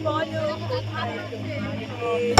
বলো কোথায় তোমার দেশ।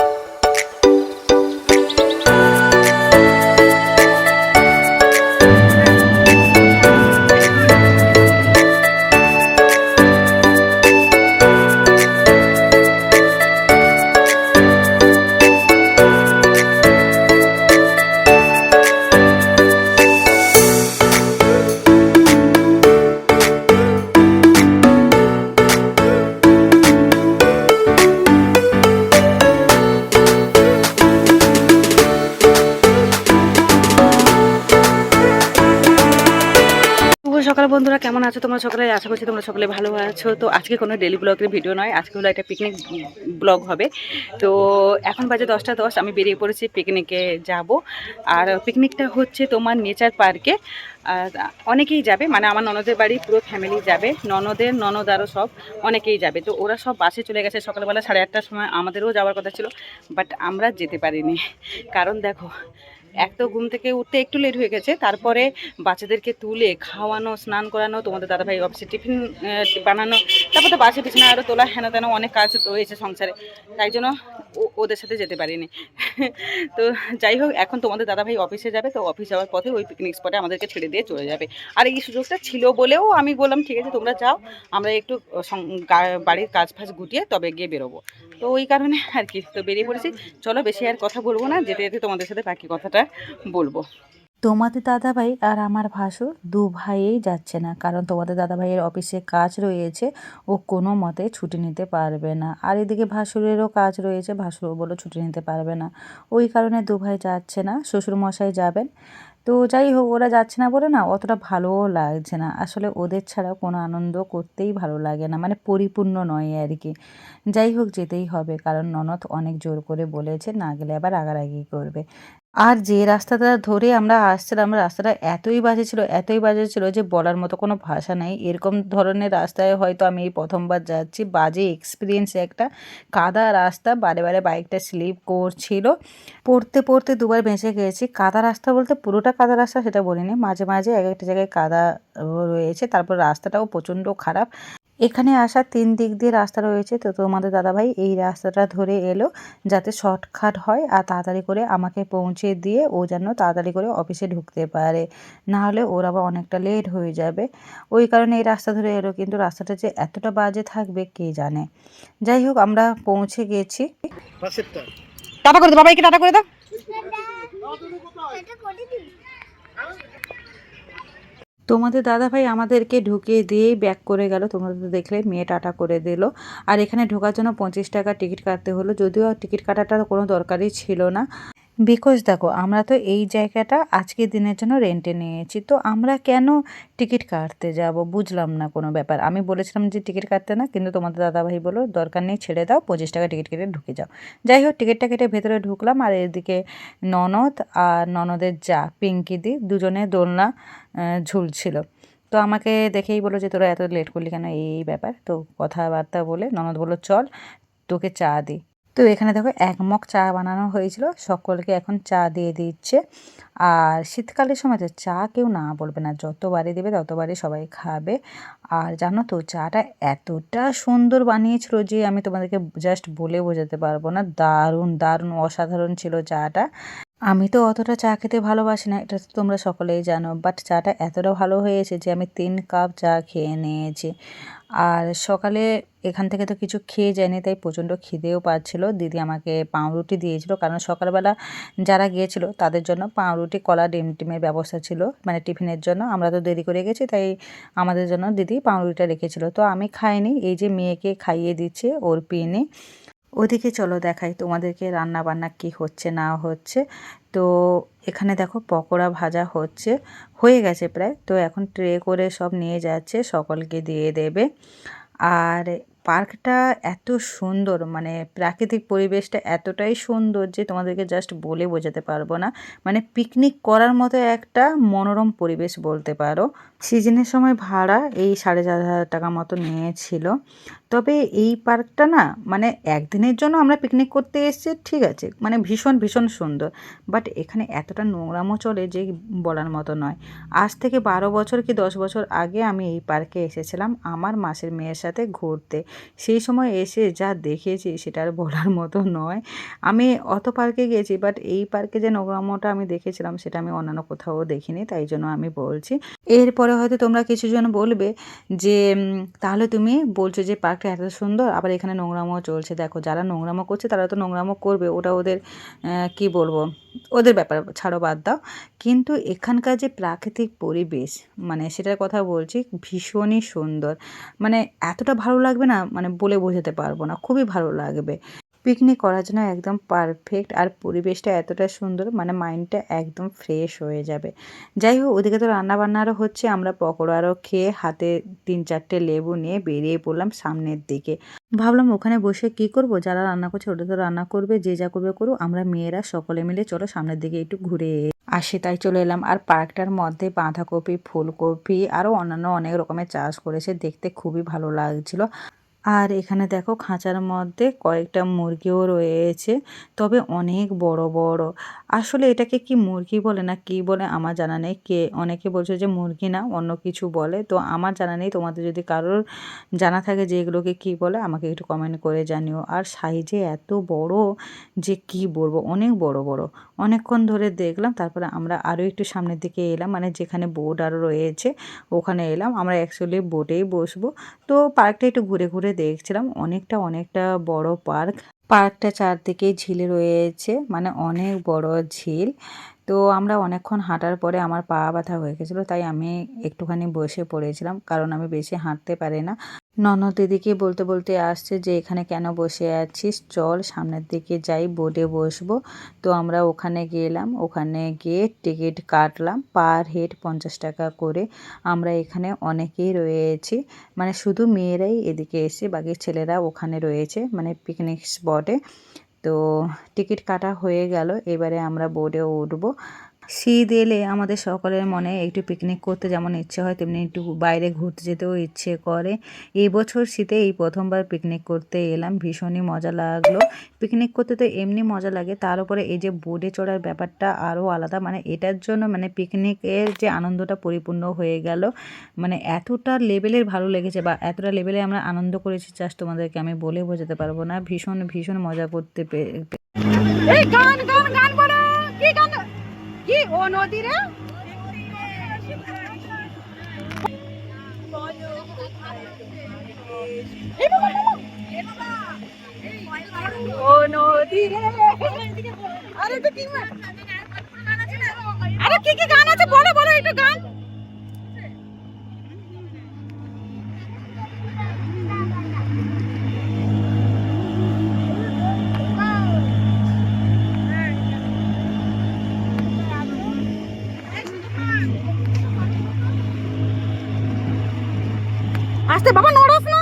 সকাল বন্ধুরা, কেমন আছো তোমরা সকলে? আশা করছি তোমরা সকলে ভালো আছো। তো আজকে কোনো ডেলি ব্লগের ভিডিও নয়, আজকে হলো একটা পিকনিক ব্লগ হবে। তো এখন বাজে 10টা 10, আমি বেরিয়ে পড়েছি পিকনিকে যাব। আর পিকনিকটা হচ্ছে তোমার নেচার পার্কে। আর অনেকেই যাবে, মানে আমার ননদের বাড়ি পুরো ফ্যামিলি যাবে, ননদ আরও সব অনেকেই যাবে। তো ওরা সব বাসে চলে গেছে সকালবেলা 8:30টার সময়, আমাদেরও যাওয়ার কথা ছিল, বাট আমরা যেতে পারিনি। কারণ দেখো, এক তো ঘুম থেকে উঠতে একটু লেট হয়ে গেছে, তারপরে বাচ্চাদেরকে তুলে খাওয়ানো, স্নান করানো, তোমাদের দাদাভাই অফিসে টিফিন বানানো, তারপর তো বাসে বিছানা আরও তোলা, হেন তেন অনেক কাজ রয়েছে সংসারে, তাই জন্য ওদের সাথে যেতে পারিনি। তো যাই হোক, এখন তোমাদের দাদাভাই অফিসে যাবে, তো অফিস যাওয়ার পথে ওই পিকনিক স্পটে আমাদেরকে ছেড়ে দিয়ে চলে যাবে। আর এই সুযোগটা ছিল বলেও আমি বললাম ঠিক আছে তোমরা যাও, আমরা একটু বাড়ির কাজ ফাজ গুটিয়ে তবে গিয়ে বেরোবো। তো ওই কারণে আর কি, তো বেরিয়ে পড়েছি। চলো বেশি আর কথা বলবো না, যেতে যেতে তোমাদের সাথে বাকি কথাটা বলবো। তোমাদের দাদাভাই আর আমার ভাসুর দু ভাইয়েই যাচ্ছে না, কারণ তোমাদের দাদাভাইয়ের অফিসে কাজ রয়েছে, ও কোনো মতে ছুটি নিতে পারবে না। আর এদিকে ভাসুরেরও কাজ রয়েছে, ভাসুরও বলে ছুটি নিতে পারবে না। ওই কারণে দু ভাই যাচ্ছে না, শ্বশুরমশাই যাবেন। তো যাই হোক, ওরা যাচ্ছে না বলে না অতটা ভালোও লাগছে না। আসলে ওদের ছাড়া কোনো আনন্দ করতেই ভালো লাগে না, মানে পরিপূর্ণ নয় আর কি। যাই হোক, যেতেই হবে, কারণ ননদ অনেক জোর করে বলেছে, না গেলে আবার রাগারাগি করবে। আর যে রাস্তাটা ধরে আমরা আসছিলাম, রাস্তাটা এতই বাজে ছিল যে বলার মতো কোনো ভাষা নেই। এরকম ধরনের রাস্তায় হয়তো আমি এই প্রথমবার যাচ্ছি, বাজে এক্সপিরিয়েন্স একটা। কাদা রাস্তা, বারে বারে বাইকটা স্লিপ করছিল, পড়তে পড়তে দুবার বেঁচে গেছি। কাদা রাস্তা বলতে পুরোটা কাদা রাস্তা সেটা বলিনি, মাঝে মাঝে এক একটা জায়গায় কাদা রয়েছে। তারপর রাস্তাটাও প্রচণ্ড খারাপ। এখানে আসার 3 দিক দিয়ে রাস্তা রয়েছে, তো তোমাদের দাদাভাই এই রাস্তাটা ধরে এলো যাতে শর্টকাট হয় আর তাড়াতাড়ি করে আমাকে পৌঁছে দিয়ে ও যেন তাড়াতাড়ি করে অফিসে ঢুকতে পারে, না হলে ওর আবার অনেকটা লেট হয়ে যাবে। ওই কারণে এই রাস্তা ধরে এলো, কিন্তু রাস্তাটা যে এতটা বাজে থাকবে কে জানে। যাই হোক, আমরা পৌঁছে গেছি। টাটা করে দাও, বাবাইকে টাটা করে দাও। তোমাদের দাদাভাই আমাদেরকে ঢুকিয়ে দিয়েই ব্যাক করে গেল। তোমরা তো দেখলে, মেয়ে টাটা করে দিল। আর এখানে ঢোকার জন্য 25 টাকা টিকিট কাটতে হলো, যদিও টিকিট কাটাটার কোনো দরকারই ছিল না। বিকজ দেখো, আমরা তো এই জায়গাটা আজকের দিনের জন্য রেন্টে নিয়েছি, তো আমরা কেন টিকিট কাটতে যাব? বুঝলাম না কোনো ব্যাপার। আমি বলেছিলাম যে টিকিট কাটতে না, কিন্তু তোমাদের দাদাভাই বললো দরকার নেই, ছেড়ে দাও, 25 টাকা টিকিট কেটে ঢুকে যাও। যাই হোক, টিকিটটা কেটে ভেতরে ঢুকলাম। আর এদিকে ননদ আর ননদের যা পিঙ্কিদি দুজনে দোলনা ঝুলছিল। তো আমাকে দেখেই বললো যে তোরা এত লেট করলি কেন, এই ব্যাপার। তো কথাবার্তা বলে ননদ বললো চল তোকে চা দিই। তো এখানে দেখো, 1 মগ চা বানানো হয়েছিল, সকলকে এখন চা দিয়ে দিচ্ছে। আর শীতকালের সময় তো চা কেউ না বলবে না, যতবারই দেবে ততবারই সবাই খাবে। আর জানো তো, চাটা এতটা সুন্দর বানিয়েছিল যে আমি তোমাদেরকে জাস্ট বলে বোঝাতে পারবো না। দারুণ দারুণ অসাধারণ ছিল চাটা। আমি তো অতটা চা খেতে ভালোবাসি না, এটা তো তোমরা সকলেই জানো, বাট চাটা এতটা ভালো হয়েছে যে আমি 3 কাপ চা খেয়ে নিয়েছি। আর সকালে এখান থেকে তো কিছু খেয়ে যায়নি, তাই প্রচণ্ড খিদেও পাচ্ছিল। দিদি আমাকে পাউরুটি দিয়েছিল, কারণ সকালবেলা যারা গিয়েছিল তাদের জন্য পাউরুটি, কলা, ডিমের ব্যবস্থা ছিল, মানে টিফিনের জন্য। আমরা তো দেরি করে গেছি, তাই আমাদের জন্য দিদি পাউরুটিটা রেখেছিল। তো আমি খাইনি, এই যে মেয়েকে খাইয়ে দিচ্ছে ওর পিনে। ওদিকে চলো দেখাই তোমাদেরকে রান্না বান্না কি হচ্ছে না হচ্ছে। তো এখানে দেখো, পকোড়া ভাজা হচ্ছে, হয়ে গেছে প্রায়। তো এখন ট্রে করে সব নিয়ে যাচ্ছে, সকলকে দিয়ে দেবে। আর পার্কটা এত সুন্দর, মানে প্রাকৃতিক পরিবেশটা এতটাই সুন্দর যে তোমাদেরকে জাস্ট বলে বোঝাতে পারবো না। মানে পিকনিক করার মতো একটা মনোরম পরিবেশ বলতে পারো। সিজনের সময় ভাড়া এই 4,500 টাকা মতো নিয়েছিল। তবে এই পার্কটা না, মানে একদিনের জন্য আমরা পিকনিক করতে এসেছি, ঠিক আছে, মানে ভীষণ ভীষণ সুন্দর, বাট এখানে এতটা নোংরামো চলে যে বলার মতো নয়। আজ থেকে 12 বছর কি 10 বছর আগে আমি এই পার্কে এসেছিলাম আমার মাসির মেয়ের সাথে ঘুরতে। সেই সময় এসে যা দেখেছি সেটা আর বলার মতো নয়। আমি অত পার্কে গেছি, বাট এই পার্কে যে নোংরামোটা আমি দেখেছিলাম সেটা আমি অন্যান্য কোথাও দেখিনি, তাই জন্য আমি বলছি। এরপরে হয়তো তোমরা কিছুজন বলবে যে তাহলে তুমি বলছো যে পার্কটা এত সুন্দর, আবার এখানে নোংরামো চলছে। দেখো, যারা নোংরামো করছে তারা তো নোংরামো করবে, ওটা ওদের কি বলবো, ওদের ব্যাপার, ছাড়ো, বাদ দাও। কিন্তু এখানকার যে প্রাকৃতিক পরিবেশ, মানে সেটার কথা বলছি, ভীষণই সুন্দর। মানে এতটা ভালো লাগবে না, মানে বলে বোঝাতে পারবো না, খুবই ভালো লাগবে। পিকনিক করার জন্য একদম পারফেক্ট, আর পরিবেশটা এতটা সুন্দর, মানে মাইন্ডটা একদম ফ্রেশ হয়ে যাবে। যাই হোক, ওদিকে তো রান্নাবান্নারও হচ্ছে, আমরা পকোড়ারও খেয়ে হাতে 3-4টে লেবু নিয়ে বেরিয়ে পড়লাম সামনের দিকে। ভাবলাম ওখানে বসে কি করব, যারা রান্না করছে ওটা তো রান্না করবে, যে যা করবে করুক, আমরা মেয়েরা সকলে মিলে চলো সামনের দিকে একটু ঘুরে আসি। তাই চলে এলাম। আর পার্কটার মধ্যে বাঁধাকপি, ফুলকপি আরও অন্যান্য অনেক রকমের চাষ করেছে, দেখতে খুবই ভালো লাগছিল। আর এখানে দেখো খাঁচার মধ্যে কয়েকটা মুরগিও রয়েছে, তবে অনেক বড় বড়। আসলে এটাকে কি মুরগি বলে না কি বলে আমার জানা নেই, অনেকে বলছে যে মুরগি না অন্য কিছু বলে, তো আমার জানা নেই। তোমাদের যদি কারোর জানা থাকে যে এগুলোকে কি বলে, আমাকে একটু কমেন্ট করে জানিও। আর সাইজে এত বড় যে কি বলবো, অনেক বড় বড়। অনেকক্ষণ ধরে দেখলাম, তারপরে আমরা আরও একটু সামনের দিকে এলাম, মানে যেখানে বোট আরও রয়েছে ওখানে এলাম। আমরা অ্যাকচুয়ালি বোটেই বসবো। তো পার্কটা একটু ঘুরে ঘুরে দেখছিলাম, অনেকটা বড় পার্ক। পার্কটা চারদিকে ঝিল রয়েছে, মানে অনেক বড় ঝিল। তো আমরা অনেকক্ষণ হাঁটার পরে আমার পা ব্যথা হয়ে গেছিলো, তাই আমি একটুখানি বসে পড়েছিলাম, কারণ আমি বেশি হাঁটতে পারি না। ননদ দিদিকে বলতে বলতে আসছে যে এখানে কেন বসে আছিস, চল সামনের দিকে যাই, বোর্ডে বসবো। তো আমরা ওখানে গেলাম, ওখানে গিয়ে টিকিট কাটলাম, পার হেড 50 টাকা করে। আমরা এখানে অনেকেই রয়েছি, মানে শুধু মেয়েরাই এদিকে এসে, বাকি ছেলেরা ওখানে রয়েছে, মানে পিকনিক স্পটে। তো টিকিট কাটা হয়ে গেল, এবারে আমরা বোর্ডে উঠবো। শীত এলে আমাদের সকলের মনে একটু পিকনিক করতে যেমন ইচ্ছে হয়, তেমনি একটু বাইরে ঘুরতে যেতেও ইচ্ছে করে। এই বছর শীতে এই প্রথমবার পিকনিক করতে এলাম, ভীষণই মজা লাগলো। পিকনিক করতে তো এমনি মজা লাগে, তার উপরে এই যে বোটে চড়ার ব্যাপারটা আরও আলাদা, মানে এটার জন্য মানে পিকনিকের যে আনন্দটা পরিপূর্ণ হয়ে গেল। মানে এতটা লেভেলের ভালো লেগেছে, বা এতটা লেভেলে আমরা আনন্দ করেছি, জাস্ট তোমাদেরকে আমি বলে বোঝাতে পারবো না। ভীষণ ভীষণ মজা করতে এই গান গান গান বলো, কি গান, কি ও নদী রে, ও নদী রে। আরে তো কি, আরে কি কি গান আছে বলো বলো একটু গান। আস্তে বাবা, নড়াস না।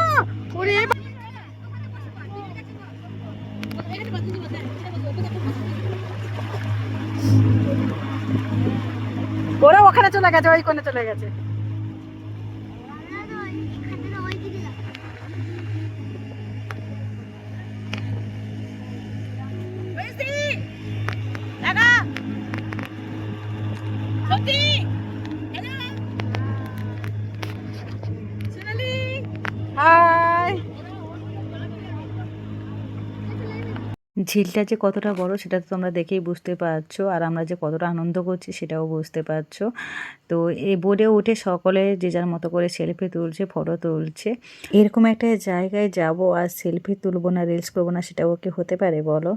ওরে ওরা ওখানে চলে গেছে, ওই কোণে চলে গেছে। হাই। ঝিলটা যে কতটা বড় সেটা তো তোমরা দেখেই বুঝতে পারছো, আর আমরা যে কতটা আনন্দ করছি সেটাও বুঝতে পারছো। তো এই বোর্ডে উঠে সকলে যে যার মতো করে সেলফি তুলছে, ফটো তুলছে। এরকম একটা জায়গায় যাব আর সেলফি তুলবো না, রিলস করবো না, সেটাও কি হতে পারে বলো?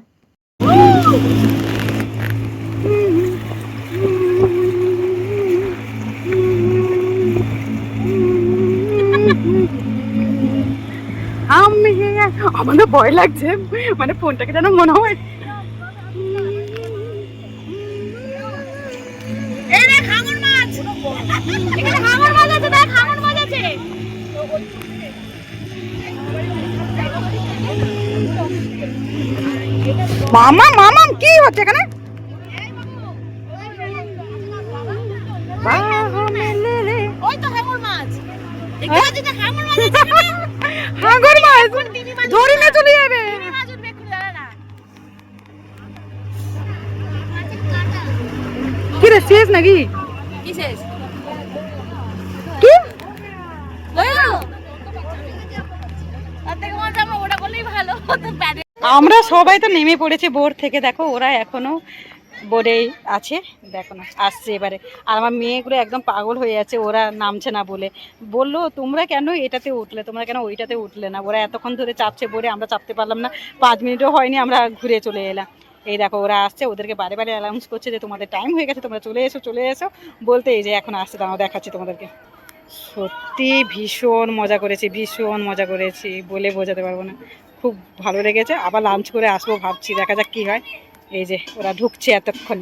আমাদের ভয় লাগছে, মানে ফোনটাকে যেন মনে হয়। মামা মামা কি হচ্ছে এখানে? ওই তো হাঙর মাছ, হাঙর মাছ ধরে নিয়ে চলে যাবে। কি রে, শেষ নাকি? কি শেষ? কি আমরা সবাই তো নেমে পড়েছি বোর্ড থেকে, দেখো ওরা এখনো বোর্ডেই আছে, দেখো না আসছে এবারে। আর আমার মেয়েগুলো একদম পাগল হয়ে যাচ্ছে, ওরা নামছে না বলে। বললো তোমরা কেন এটাতে উঠলে, তোমরা কেন ওইটাতে উঠলে না? ওরা এতক্ষণ ধরে চাপছে বোর্ডে, আমরা চাপতে পারলাম না, 5 মিনিটও হয়নি আমরা ঘুরে চলে এলাম। এই দেখো ওরা আসছে, ওদেরকে বারে বারে অ্যানাউন্স করছে যে তোমাদের টাইম হয়ে গেছে, তোমরা চলে এসো চলে এসো বলতে, এই যে এখন আসছে, তাও দেখাচ্ছি তোমাদেরকে। সত্যি ভীষণ মজা করেছি, ভীষণ মজা করেছি, বলে বোঝাতে পারবো না, খুব ভালো লেগেছে। আবার লাঞ্চ করে আসবো ভাবছি, দেখা যাক কী হয়। এই যে ওরা ঢুকছে এতক্ষণ।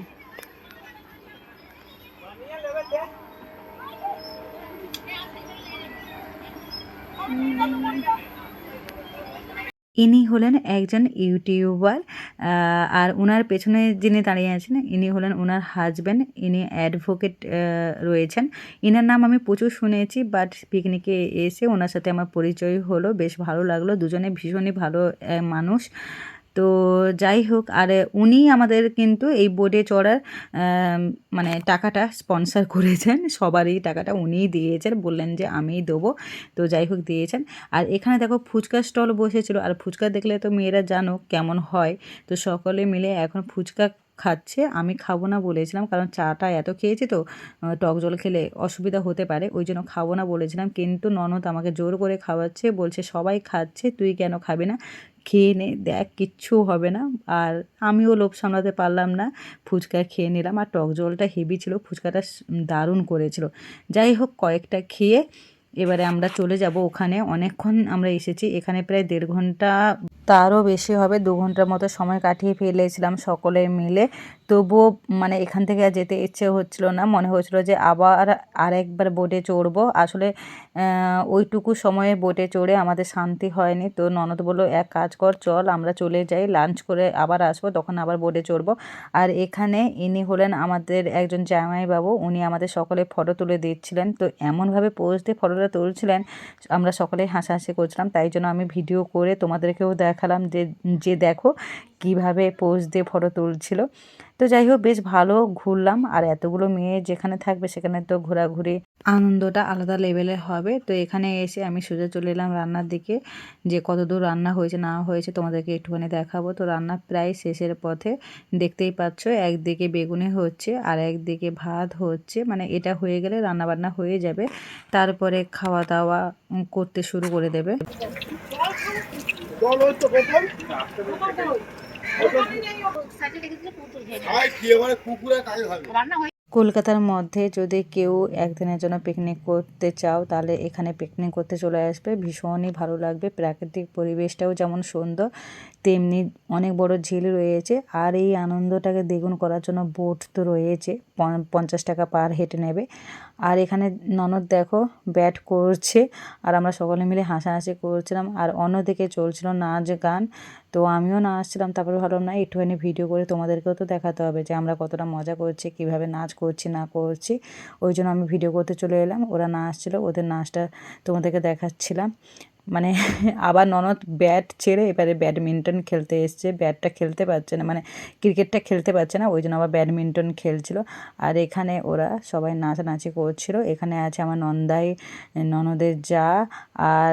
ইনি হলেন একজন ইউটিউবার, আর ওনার পেছনে যিনি দাঁড়িয়ে আছেন ইনি হলেন ওনার হাজব্যান্ড। ইনি অ্যাডভোকেট রয়েছেন। ইনার নাম আমি প্রচুর শুনেছি, বাট পিকনিকে এসে ওনার সাথে আমার পরিচয় হলো, বেশ ভালো লাগলো। দুজনে ভীষণই ভালো মানুষ। তো যাই হোক, আর উনি আমাদের কিন্তু এই বোটে চড়ার মানে টাকাটা স্পন্সর করেছেন, সবারই টাকাটা উনিই দিয়েছেন, বললেন যে আমিই দেবো। তো যাই হোক দিয়েছেন। আর এখানে দেখো ফুচকা স্টল বসেছিল, আর ফুচকা দেখলে তো মেয়েরা জানো কেমন হয়। তো সকলে মিলে এখন ফুচকা খাচ্ছে। আমি খাবো না বলেছিলাম, কারণ চাটা এত খেয়েছি তো, টক জল খেলে অসুবিধা হতে পারে, ওই জন্য খাবো না বলেছিলাম। কিন্তু ননদ আমাকে জোর করে খাওয়াচ্ছে, বলছে সবাই খাচ্ছে তুই কেন খাবি না, খেয়ে নে, দেখ কিচ্ছু হবে না। আর আমিও লোভ সামলাতে পারলাম না, ফুচকা খেয়ে নিলাম। আর টক জলটা হেভি ছিল, ফুচকাটা দারুণ করেছিল। যাই হোক কয়েকটা খেয়ে এবারে আমরা চলে যাব ওখানে। অনেকক্ষণ আমরা এসেছি, এখানে প্রায় 1.5 ঘন্টা, তারও বেশি হবে, 2 ঘন্টার মতো সময় কাটিয়ে ফেলেছিলাম সকলে মিলে। তবুও মানে এখান থেকে আর যেতে ইচ্ছে হচ্ছিল না, মনে হচ্ছিল যে আবার আরেকবার বোটে চড়বো। আসলে ওইটুকু সময়ে বোটে চড়ে আমাদের শান্তি হয়নি। তো ননদ বললো এক কাজ কর, চল আমরা চলে যাই, লাঞ্চ করে আবার আসবো, তখন আবার বোটে চড়বো। আর এখানে ইনি হলেন আমাদের একজন জামাইবাবু, উনি আমাদের সকলে ফটো তুলে দিচ্ছিলেন। তো এমনভাবে পোজ দিয়ে ফটোটা তুলছিলেন, আমরা সকলে হাসাহাসি করছিলাম। তাই জন্য আমি ভিডিও করে তোমাদেরকেও দেখালাম যে যে দেখো কিভাবে পোজ দিয়ে ফটো তুলছিল। তো যাই হোক বেশ ভালো ঘুরলাম। আর এতগুলো মেয়ে যেখানে থাকবে সেখানে তো ঘোরাঘুরি আনন্দটা আলাদা লেভেলের হবে। তো এখানে এসে আমি সোজা চলে এলাম রান্নার দিকে, যে কতদূর রান্না হয়েছে না হয়েছে তোমাদেরকে একটুখানি দেখাবো। তো রান্না প্রায় শেষের পথে, দেখতেই পাচ্ছ একদিকে বেগুনি হচ্ছে আর একদিকে ভাত হচ্ছে, মানে এটা হয়ে গেলে রান্না বান্না হয়ে যাবে, তারপরে খাওয়া দাওয়া করতে শুরু করে দেবে। কলকাতার মধ্যে যদি কেউ একদিনের জন্য পিকনিক করতে চাও, তাহলে এখানে পিকনিক করতে চলে আসবে, ভীষণই ভালো লাগবে। প্রাকৃতিক পরিবেশটাও যেমন সুন্দর, তেমনি অনেক বড় ঝিল রয়েছে। আর এই আনন্দটাকে দ্বিগুণ করার জন্য বোট তো রয়েছে, 50 টাকা পার হেঁটে নেবে। আর এখানে ননদ দেখো ব্যাট করছে, আর আমরা সকলে মিলে হাসাহাসি করছিলাম। আর অন্যদিকে চলছিল নাচ গান। তো আমিও নাচছিলাম, তারপরে ভাবলাম না একটুখানি ভিডিও করে তোমাদেরকেও তো দেখাতে হবে যে আমরা কতটা মজা করছি, কীভাবে নাচ করছি না করছি। ওই জন্য আমি ভিডিও করতে চলে এলাম। ওরা নাচছিল, ওদের নাচটা তোমাদেরকে দেখাচ্ছিলাম। মানে আবার ননদ ব্যাট ছেড়ে এবারে ব্যাডমিন্টন খেলতে এসছে, ব্যাটটা খেলতে পারছে না, মানে ক্রিকেটটা খেলতে পারছে না, ওই জন্য আবার ব্যাডমিন্টন খেলছিল। আর এখানে ওরা সবাই নাচানাচি করছিল। এখানে আছে আমার নন্দাই, ননদের যা, আর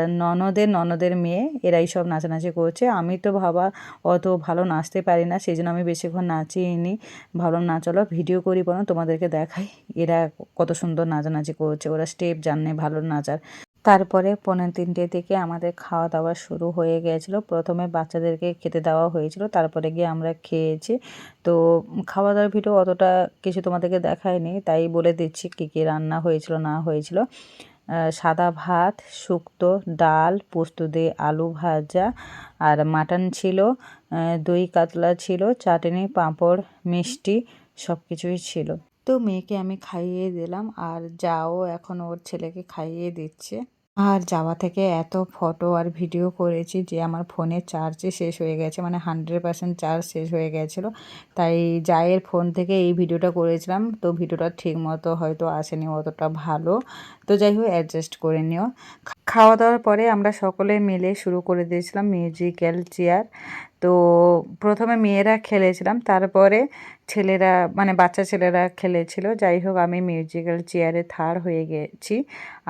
ননদের মেয়ে, এরাই সব নাচানাচি করছে। আমি তো ভাবা অত ভালো নাচতে পারি না, সেই জন্য আমি বেশিক্ষণ নাচিনি। ভাবলাম না চলো ভিডিও করি, বরং তোমাদেরকে দেখাই এরা কত সুন্দর নাচানাচি করছে, ওরা স্টেপ জানে ভালো নাচার। তারপরে 2:45 থেকে আমাদের খাওয়া দাওয়া শুরু হয়ে গিয়েছিল। প্রথমে বাচ্চাদেরকে খেতে দেওয়া হয়েছিল, তারপরে গিয়ে আমরা খেয়েছি। তো খাওয়া দাওয়ার ভিডিও অতটা কিছু তোমাদেরকে দেখায়নি, তাই বলে দিচ্ছি কী কী রান্না হয়েছিল না হয়েছিল। সাদা ভাত, শুক্তো, ডাল, পোস্ত দিয়ে আলু ভাজা, আর মাটন ছিল, দই কাতলা ছিল, চাটনি, পাঁপড়, মিষ্টি, সব কিছুই ছিল। তো মেয়েকে আমি খাইয়ে দিলাম, আর যাও এখন ওর ছেলেকে খাইয়ে দিচ্ছে। আর যাওয়া থেকে এত ফটো আর ভিডিও করেছি যে আমার ফোনের চার্জই শেষ হয়ে গেছে, মানে 100% চার্জ শেষ হয়ে গেছিলো। তাই জায়ের ফোন থেকে এই ভিডিওটা করেছিলাম। তো ভিডিওটা ঠিক মতো হয়তো আসেনি অতটা ভালো, তো যাই হোক অ্যাডজাস্ট করে নিও। খাওয়া দাওয়ার পরে আমরা সকলে মিলে শুরু করে দিয়েছিলাম মিউজিক্যাল চেয়ার। তো প্রথমে মেয়েরা খেলেছিলাম, তারপরে ছেলেরা মানে বাচ্চা ছেলেরা খেলেছিল। যাই হোক, আমি মিউজিক্যাল চেয়ারে থার্ড হয়ে গেছি,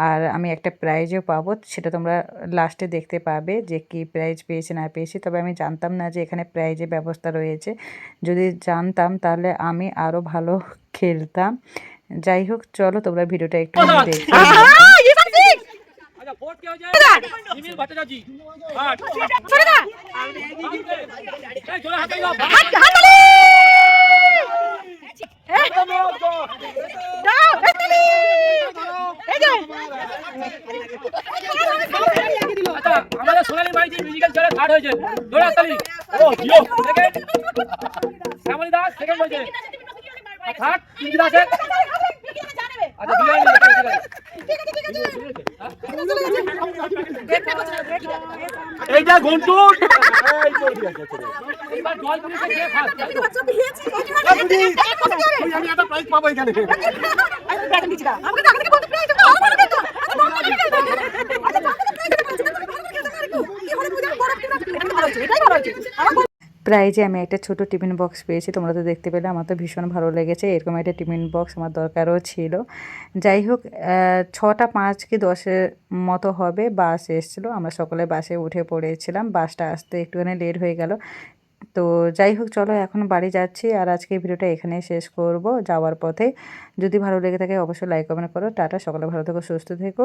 আর আমি একটা প্রাইজও পাবো, সেটা তোমরা লাস্টে দেখতে পাবে যে কি প্রাইজ পেয়েছি না পেয়েছি। তবে আমি জানতাম না যে এখানে প্রাইজের ব্যবস্থা রয়েছে, যদি জানতাম তাহলে আমি আরও ভালো খেলতাম। যাই হোক, চলো তোমরা ভিডিওটা একটু দেখে अच्छा वोट क्या हो जाए निमिल भट्टाचार्य जी हां छोड़ेगा ए जोड़ा हाथ लगाओ हाथ ताली जाओ ताली ए जाओ अच्छा हमारा सोनाली माई जी म्यूजिकल चले থার্ড হয়েছে जोड़ा ताली ও জিও সেকেন্ড শ্যামলী দাস সেকেন্ড হয়েছে থার্ড পিঙ্কি দাস अच्छा বিজয় এইটা ঘন্টু এই তো ঠিক আছে এবার জল পুলিশে কে ফার্স্ট আমি একটা প্রাইজ পাবো এখানে প্রাইজে আমি একটা ছোট টিফিন বক্স পেয়েছি, তোমরা তো দেখতে পেলে, আমার তো ভীষণ ভালো লেগেছে। এরকম একটা টিফিন বক্স আমার দরকারও ছিল। যাই হোক, 6টা 5 কি 10-এর মতো হবে, বাস এসেছিলো, আমরা সকলে বাসে উঠে পড়েছিলাম। বাসটা আসতে একটুখানি লেট হয়ে গেল। তো যাই হোক, চলো এখন বাড়ি যাচ্ছি, আর আজকে ভিডিওটা এখানেই শেষ করব যাওয়ার পথে। যদি ভালো লেগে থাকে অবশ্যই লাইক কমেন্ট করো। টাটা, সকলে ভালো থেকো, সুস্থ থেকো।